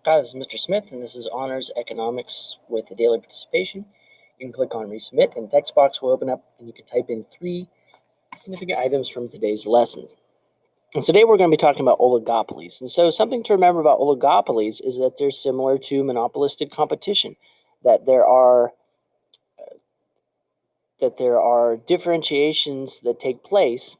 Hi, this is Mr. Smith, and this is Honors Economics with a daily participation. You can click on Resubmit, and the text box will open up, and you can type in 3 significant items from today's lessons. And today we're going to be talking about oligopolies. And so something to remember about oligopolies is that they're similar to monopolistic competition, that there are differentiations that take place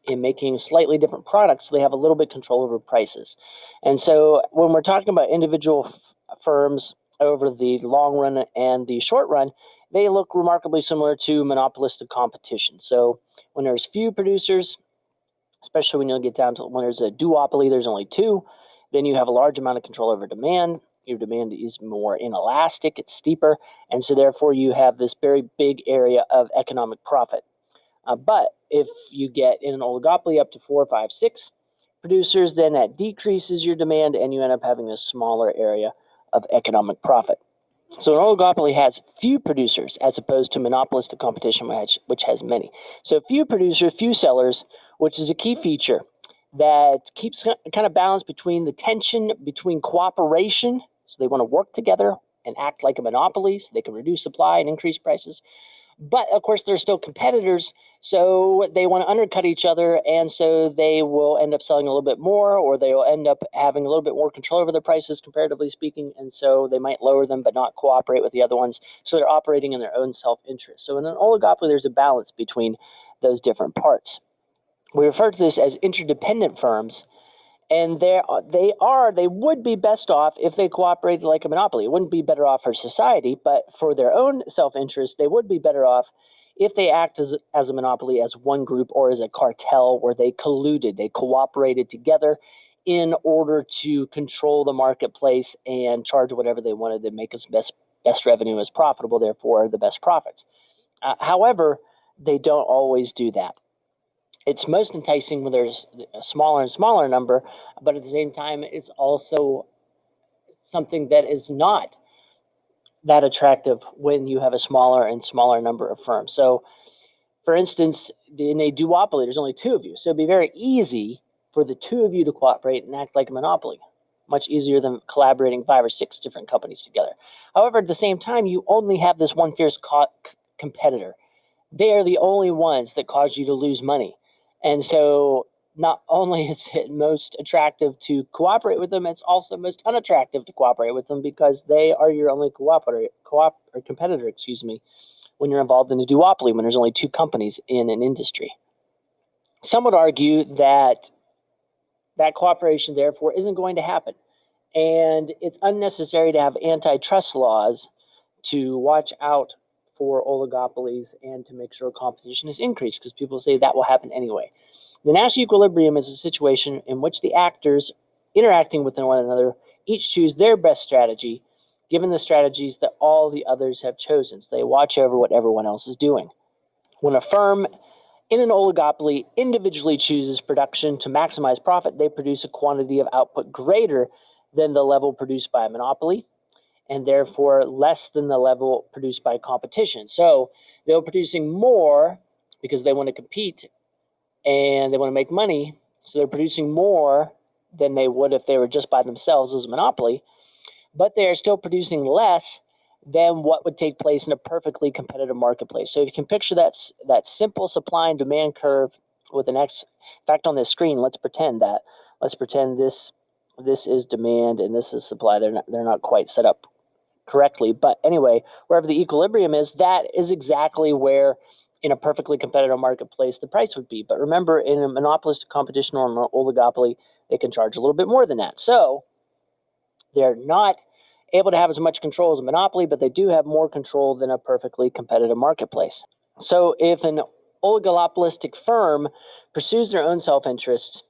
in making slightly different products, so they have a little bit control over prices. And so when we're talking about individual firms over the long run and the short run, they look remarkably similar to monopolistic competition. So when there's few producers, especially when you get down to when there's a duopoly, there's only two, then you have a large amount of control over demand. Your demand is more inelastic, it's steeper, and so therefore you have this very big area of economic profit. But if you get in an oligopoly up to 4, 5, 6 producers, then that decreases your demand and you end up having a smaller area of economic profit. So an oligopoly has few producers as opposed to monopolistic competition, which has many. So few producers, few sellers, which is a key feature that keeps kind of balance between the tension between cooperation, so they want to work together and act like a monopoly so they can reduce supply and increase prices. But of course, they're still competitors, so they want to undercut each other, and so they will end up selling a little bit more, or they will end up having a little bit more control over their prices, comparatively speaking, and so they might lower them but not cooperate with the other ones, so they're operating in their own self-interest. So in an oligopoly, there's a balance between those different parts. We refer to this as interdependent firms, and they would be best off if they cooperated like a monopoly. It wouldn't be better off for society, but for their own self-interest, they would be better off if they act as a monopoly, as one group, or as a cartel where they colluded, they cooperated together in order to control the marketplace and charge whatever they wanted to make as best revenue as profitable, therefore the best profits. However, they don't always do that. It's most enticing when there's a smaller and smaller number, but at the same time, it's also something that is not that attractive when you have a smaller and smaller number of firms. So, for instance, in a duopoly, there's only two of you. So it'd be very easy for the two of you to cooperate and act like a monopoly, much easier than collaborating 5 or 6 different companies together. However, at the same time, you only have this one fierce competitor. They are the only ones that cause you to lose money. And so not only is it most attractive to cooperate with them, it's also most unattractive to cooperate with them because they are your only competitor, when you're involved in a duopoly, when there's only 2 companies in an industry. Some would argue that cooperation, therefore, isn't going to happen. And it's unnecessary to have antitrust laws to watch out for oligopolies and to make sure competition is increased, because people say that will happen anyway. The Nash equilibrium is a situation in which the actors interacting with one another each choose their best strategy, given the strategies that all the others have chosen. So they watch over what everyone else is doing. When a firm in an oligopoly individually chooses production to maximize profit, they produce a quantity of output greater than the level produced by a monopoly, and therefore less than the level produced by competition. So they're producing more because they want to compete and they want to make money. So they're producing more than they would if they were just by themselves as a monopoly, but they are still producing less than what would take place in a perfectly competitive marketplace. So if you can picture that simple supply and demand curve with an X. In fact, on this screen, let's pretend this is demand and this is supply. They're not quite set up correctly. But anyway, wherever the equilibrium is, that is exactly where in a perfectly competitive marketplace the price would be. But remember, in a monopolistic competition or an oligopoly, they can charge a little bit more than that. So they're not able to have as much control as a monopoly, but they do have more control than a perfectly competitive marketplace. So if an oligopolistic firm pursues their own self-interest,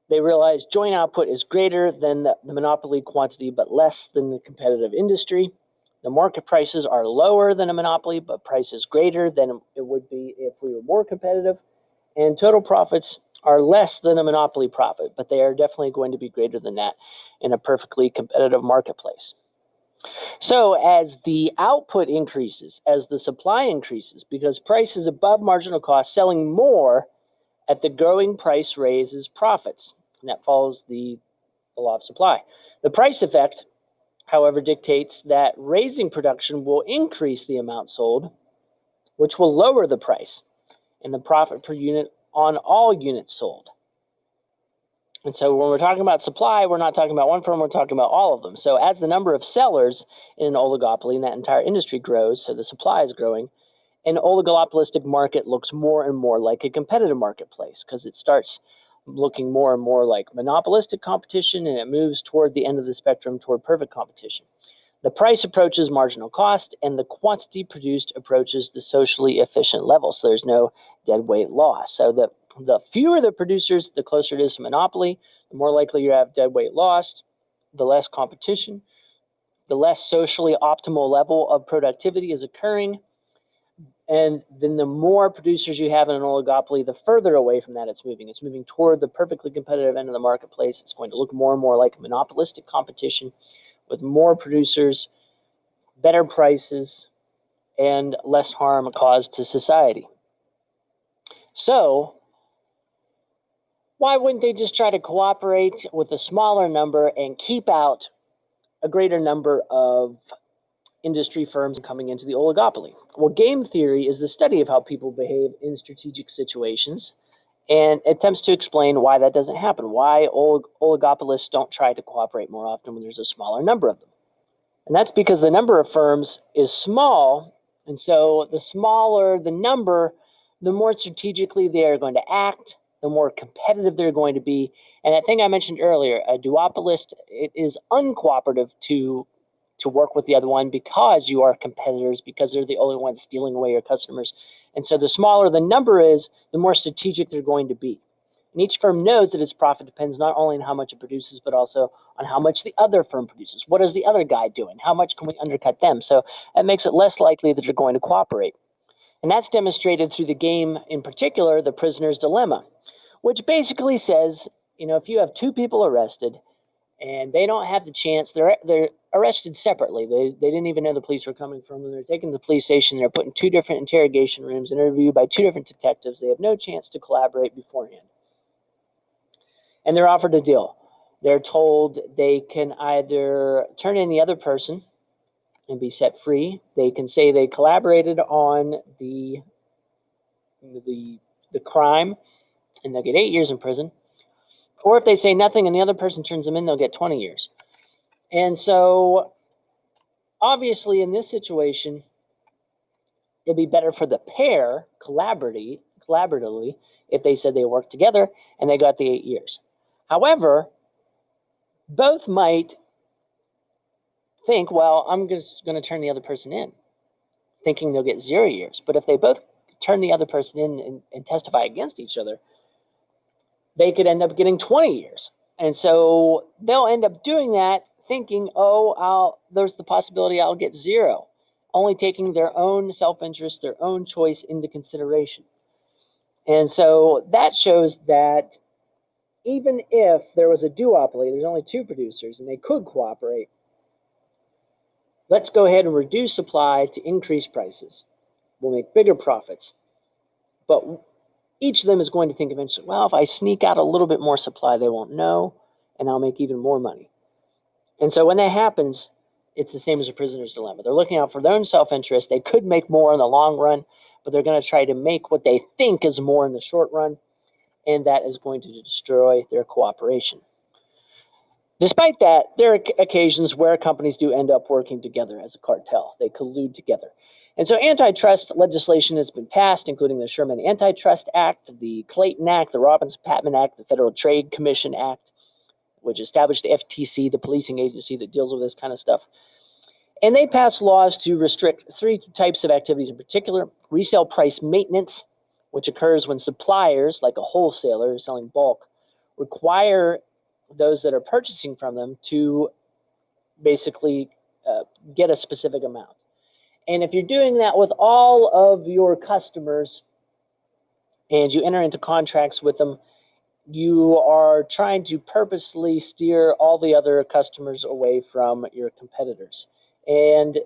they realize joint output is greater than the monopoly quantity, but less than the competitive industry. The market prices are lower than a monopoly, but prices greater than it would be if we were more competitive. And total profits are less than a monopoly profit, but they are definitely going to be greater than that in a perfectly competitive marketplace. So as the output increases, as the supply increases, because price is above marginal cost, selling more at the growing price raises profits, and that follows the law of supply. The price effect, however, dictates that raising production will increase the amount sold, which will lower the price and the profit per unit on all units sold. And so when we're talking about supply, we're not talking about one firm, we're talking about all of them. So as the number of sellers in an oligopoly in that entire industry grows, so the supply is growing, an oligopolistic market looks more and more like a competitive marketplace because it starts looking more and more like monopolistic competition, and it moves toward the end of the spectrum toward perfect competition. The price approaches marginal cost, and the quantity produced approaches the socially efficient level. So there's no dead weight loss. So the fewer the producers, the closer it is to monopoly, the more likely you have dead weight lost, the less competition, the less socially optimal level of productivity is occurring. And then the more producers you have in an oligopoly, the further away from that it's moving. It's moving toward the perfectly competitive end of the marketplace. It's going to look more and more like monopolistic competition with more producers, better prices, and less harm caused to society. So, why wouldn't they just try to cooperate with a smaller number and keep out a greater number of industry firms coming into the oligopoly? Well, game theory is the study of how people behave in strategic situations and attempts to explain why that doesn't happen, why oligopolists don't try to cooperate more often when there's a smaller number of them. And that's because the number of firms is small, and so the smaller the number, the more strategically they are going to act, the more competitive they're going to be. And that thing I mentioned earlier, a duopolist, it is uncooperative to work with the other one because you are competitors, because they're the only ones stealing away your customers. And so the smaller the number is, the more strategic they're going to be. And each firm knows that its profit depends not only on how much it produces, but also on how much the other firm produces. What is the other guy doing? How much can we undercut them? So that makes it less likely that you're going to cooperate. And that's demonstrated through the game, in particular, the prisoner's dilemma, which basically says, if you have two people arrested and they don't have the chance, they're arrested separately. They didn't even know the police were coming from them. They're taken to the police station. They're put in two different interrogation rooms, interviewed by two different detectives. They have no chance to collaborate beforehand. And they're offered a deal. They're told they can either turn in the other person and be set free. They can say they collaborated on the crime, and they'll get 8 years in prison. Or if they say nothing and the other person turns them in, they'll get 20 years. And so, obviously, in this situation, it'd be better for the pair collaboratively if they said they worked together and they got the 8 years. However, both might think, well, I'm just going to turn the other person in, thinking they'll get 0 years. But if they both turn the other person in and testify against each other, they could end up getting 20 years. And so they'll end up doing that thinking, there's the possibility I'll get 0, only taking their own self-interest, their own choice into consideration. And so that shows that even if there was a duopoly, there's only two producers and they could cooperate, let's go ahead and reduce supply to increase prices. We'll make bigger profits. But each of them is going to think eventually, well, if I sneak out a little bit more supply, they won't know, and I'll make even more money. And so when that happens, it's the same as a prisoner's dilemma. They're looking out for their own self-interest. They could make more in the long run, but they're going to try to make what they think is more in the short run, and that is going to destroy their cooperation. Despite that, there are occasions where companies do end up working together as a cartel. They collude together. And so antitrust legislation has been passed, including the Sherman Antitrust Act, the Clayton Act, the Robinson-Patman Act, the Federal Trade Commission Act, which established the FTC, the policing agency that deals with this kind of stuff. And they passed laws to restrict 3 types of activities in particular: resale price maintenance, which occurs when suppliers, like a wholesaler selling bulk, require those that are purchasing from them to basically get a specific amount. And if you're doing that with all of your customers and you enter into contracts with them, you are trying to purposely steer all the other customers away from your competitors. And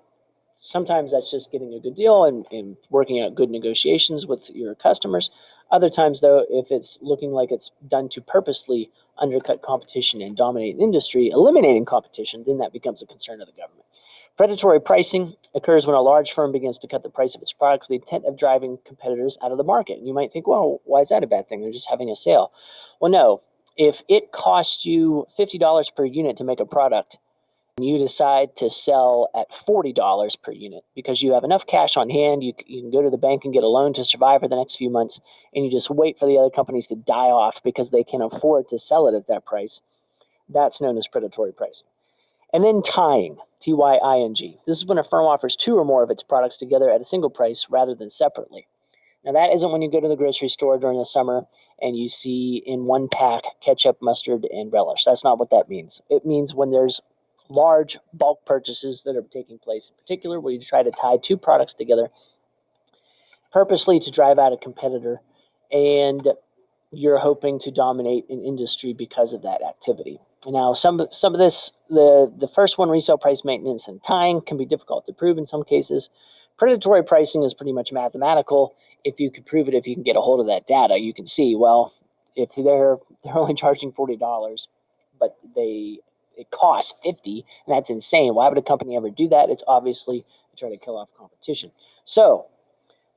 sometimes that's just getting a good deal and working out good negotiations with your customers. Other times, though, if it's looking like it's done to purposely undercut competition and dominate an industry, eliminating competition, then that becomes a concern of the government. Predatory pricing occurs when a large firm begins to cut the price of its product with the intent of driving competitors out of the market. And you might think, well, why is that a bad thing? They're just having a sale. Well, no. If it costs you $50 per unit to make a product, and you decide to sell at $40 per unit because you have enough cash on hand, you can go to the bank and get a loan to survive for the next few months, and you just wait for the other companies to die off because they can afford to sell it at that price, that's known as predatory pricing. And then tying, Tying. This is when a firm offers two or more of its products together at a single price rather than separately. Now, that isn't when you go to the grocery store during the summer and you see in one pack ketchup, mustard, and relish. That's not what that means. It means when there's large bulk purchases that are taking place, in particular where you try to tie two products together purposely to drive out a competitor, and you're hoping to dominate an industry because of that activity. Now, some of this, the first one, resale price maintenance and tying, can be difficult to prove in some cases. Predatory pricing is pretty much mathematical. If you could prove it, if you can get a hold of that data, you can see, well, if they're only charging $40, but it costs $50, and that's insane. Why would a company ever do that? It's obviously to try to kill off competition. So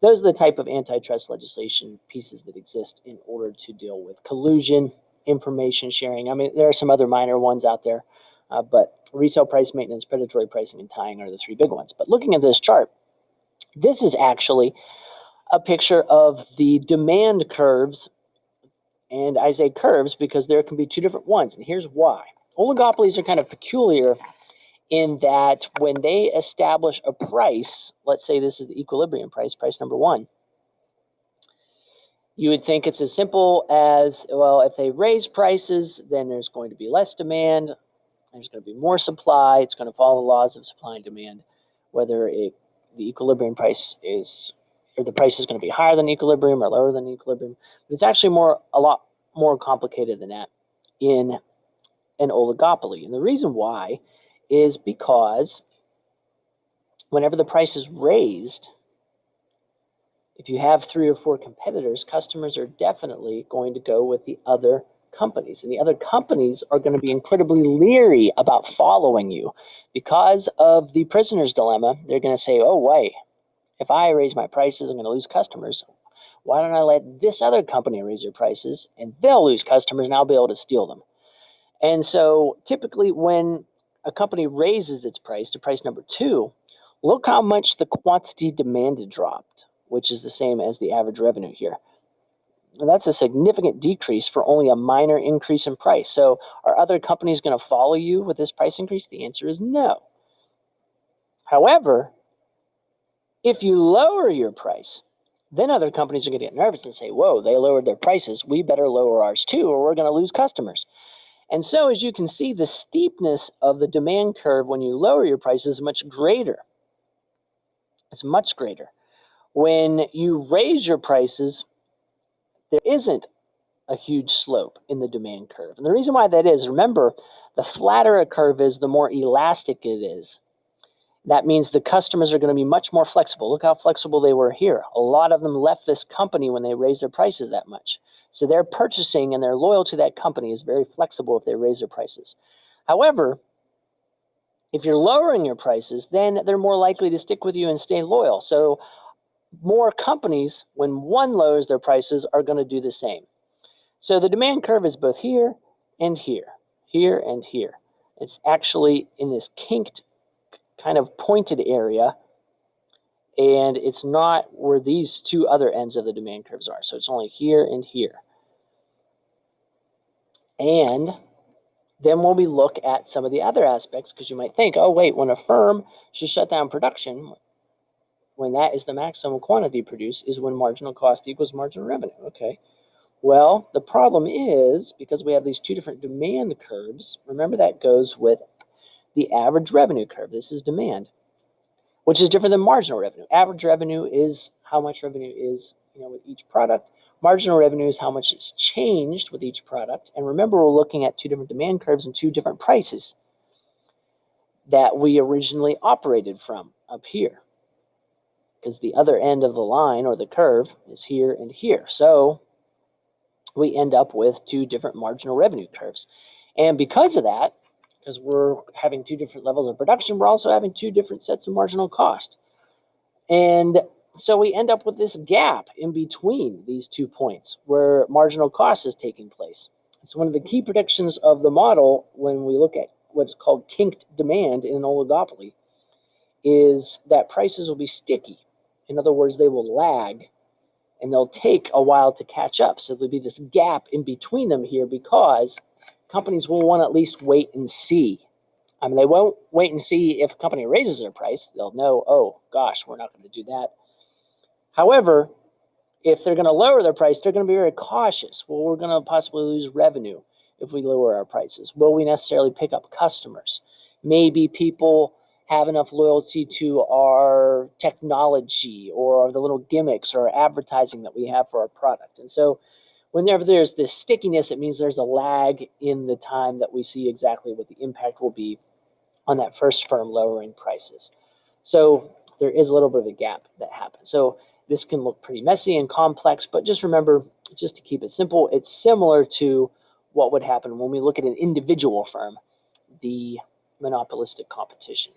those are the type of antitrust legislation pieces that exist in order to deal with collusion, information sharing. I mean, there are some other minor ones out there, but resale price maintenance, predatory pricing, and tying are the three big ones. But looking at this chart, this is actually a picture of the demand curves. And I say curves because there can be two different ones, and here's why. Oligopolies are kind of peculiar in that when they establish a price, let's say this is the equilibrium price, price number one, you would think it's as simple as, well, if they raise prices, then there's going to be less demand, there's going to be more supply, it's going to follow the laws of supply and demand, whether the equilibrium price is, or the price is going to be higher than equilibrium or lower than equilibrium. But it's actually a lot more complicated than that in an oligopoly. And the reason why is because whenever the price is raised, if you have 3 or 4 competitors, customers are definitely going to go with the other companies. And the other companies are going to be incredibly leery about following you. Because of the prisoner's dilemma, they're going to say, oh, wait, if I raise my prices, I'm going to lose customers. Why don't I let this other company raise their prices, and they'll lose customers, and I'll be able to steal them. And so typically when a company raises its price to price number 2, look how much the quantity demanded dropped, which is the same as the average revenue here. And that's a significant decrease for only a minor increase in price. So are other companies going to follow you with this price increase? The answer is no. However, if you lower your price, then other companies are going to get nervous and say, whoa, they lowered their prices. We better lower ours too, or we're going to lose customers. And so, as you can see, the steepness of the demand curve when you lower your prices is much greater. It's much greater. When you raise your prices, there isn't a huge slope in the demand curve. And the reason why that is, remember, the flatter a curve is, the more elastic it is. That means the customers are going to be much more flexible. Look how flexible they were here. A lot of them left this company when they raised their prices that much. So their purchasing and their loyalty to that company is very flexible if they raise their prices. However, if you're lowering your prices, then they're more likely to stick with you and stay loyal. So more companies, when one lowers their prices, are going to do the same. So the demand curve is both here and here, here and here. It's actually in this kinked kind of pointed area, and it's not where these two other ends of the demand curves are. So it's only here and here. And then when we look at some of the other aspects, because you might think, oh, wait, when a firm should shut down production, when that is the maximum quantity produced, is when marginal cost equals marginal revenue. Okay. Well, the problem is, because we have these two different demand curves, remember that goes with the average revenue curve. This is demand, which is different than marginal revenue. Average revenue is how much revenue is, with each product. Marginal revenue is how much it's changed with each product. And remember, we're looking at two different demand curves and two different prices that we originally operated from up here, because the other end of the line or the curve is here and here. So we end up with two different marginal revenue curves. And because of that, because we're having two different levels of production, we're also having two different sets of marginal cost. And so we end up with this gap in between these 2 points where marginal cost is taking place. It's one of the key predictions of the model when we look at what's called kinked demand in an oligopoly, is that prices will be sticky. In other words, they will lag and they'll take a while to catch up. So there'll be this gap in between them here because companies will want to at least wait and see. I mean, they won't wait and see if a company raises their price. They'll know, oh, gosh, we're not going to do that. However, if they're going to lower their price, they're going to be very cautious. Well, we're going to possibly lose revenue if we lower our prices. Will we necessarily pick up customers? Maybe people have enough loyalty to our technology or the little gimmicks or advertising that we have for our product. And so whenever there's this stickiness, it means there's a lag in the time that we see exactly what the impact will be on that first firm lowering prices. So there is a little bit of a gap that happens. So this can look pretty messy and complex, but just remember, just to keep it simple, it's similar to what would happen when we look at an individual firm, the monopolistic competition.